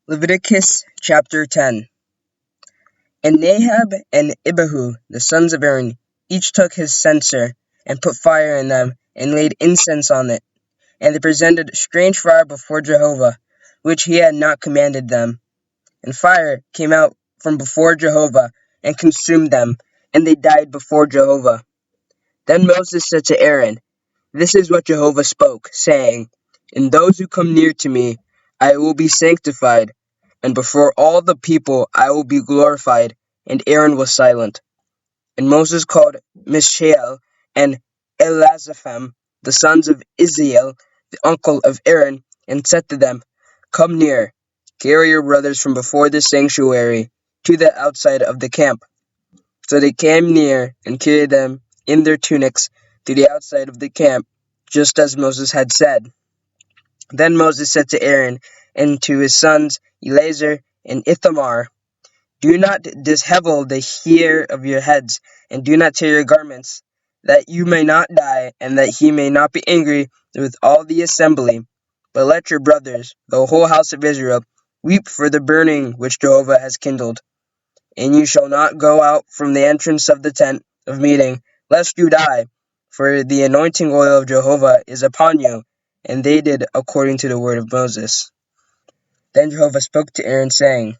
Leviticus chapter 10. And Nadab and Abihu, the sons of Aaron, each took his censer, and put fire in them, and laid incense on it. And they presented strange fire before Jehovah, which he had not commanded them. And fire came out from before Jehovah, and consumed them, and they died before Jehovah. Then Moses said to Aaron, This is what Jehovah spoke, saying, In those who come near to me, I will be sanctified, and before all the people I will be glorified. And Aaron was silent. And Moses called Mishael and Elazaphan, the sons of Israel, the uncle of Aaron, and said to them, Come near, carry your brothers from before the sanctuary to the outside of the camp. So they came near and carried them in their tunics to the outside of the camp, just as Moses had said. Then Moses said to Aaron and to his sons Eleazar and Ithamar, Do not dishevel the hair of your heads, and do not tear your garments, that you may not die, and that he may not be angry with all the assembly. But let your brothers, the whole house of Israel, weep for the burning which Jehovah has kindled. And you shall not go out from the entrance of the tent of meeting, lest you die, for the anointing oil of Jehovah is upon you. And they did according to the word of Moses. Then Jehovah spoke to Aaron, saying,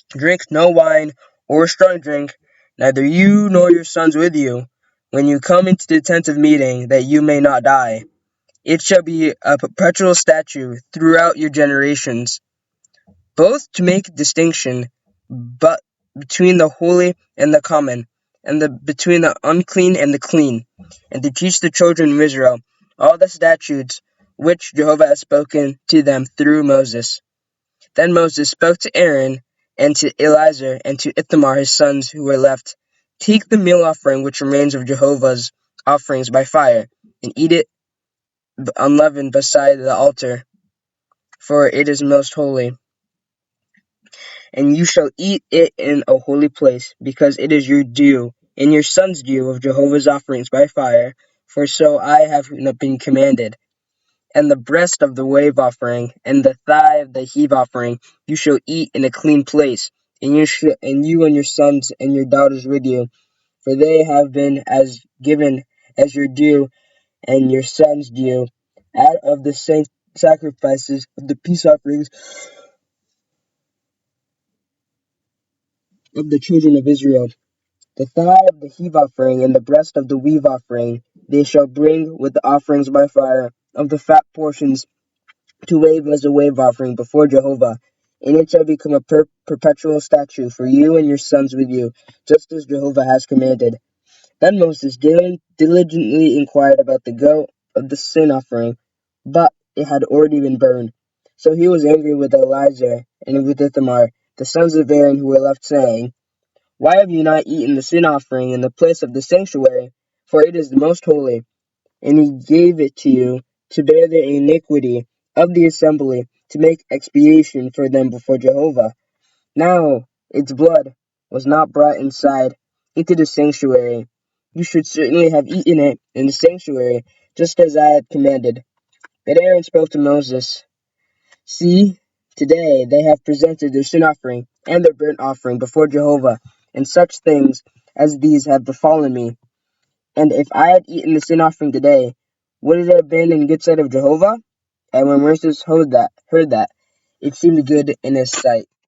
Drink no wine or strong drink, neither you nor your sons with you, when you come into the tent of meeting, that you may not die. It shall be a perpetual statute throughout your generations, both to make distinction but between the holy and the common, and between the unclean and the clean, and to teach the children of Israel all the statutes which Jehovah has spoken to them through Moses. Then Moses spoke to Aaron and to Eleazar and to Ithamar his sons who were left, Take the meal offering which remains of Jehovah's offerings by fire, and eat it unleavened beside the altar, for it is most holy. And you shall eat it in a holy place, because it is your due, and your son's due of Jehovah's offerings by fire, for so I have been commanded. And the breast of the wave offering, and the thigh of the heave offering, you shall eat in a clean place, and you and your sons and your daughters with you, for they have been as given as your due, and your sons' due, out of the sacrifices of the peace offerings of the children of Israel. The thigh of the heave offering and the breast of the weave offering they shall bring with the offerings by fire of the fat portions to wave as a wave offering before Jehovah, and it shall become a perpetual statute for you and your sons with you, just as Jehovah has commanded. Then Moses diligently inquired about the goat of the sin offering, but it had already been burned. So he was angry with Eleazar and with Ithamar, the sons of Aaron who were left, saying, Why have you not eaten the sin offering in the place of the sanctuary? For it is the most holy. And he gave it to you to bear the iniquity of the assembly, to make expiation for them before Jehovah. Now its blood was not brought inside into the sanctuary. You should certainly have eaten it in the sanctuary, just as I had commanded. But Aaron spoke to Moses, See, today they have presented their sin offering and their burnt offering before Jehovah, and such things as these have befallen me. And if I had eaten the sin offering today, would it have been in good sight of Jehovah? And when Moses heard that, it seemed good in his sight.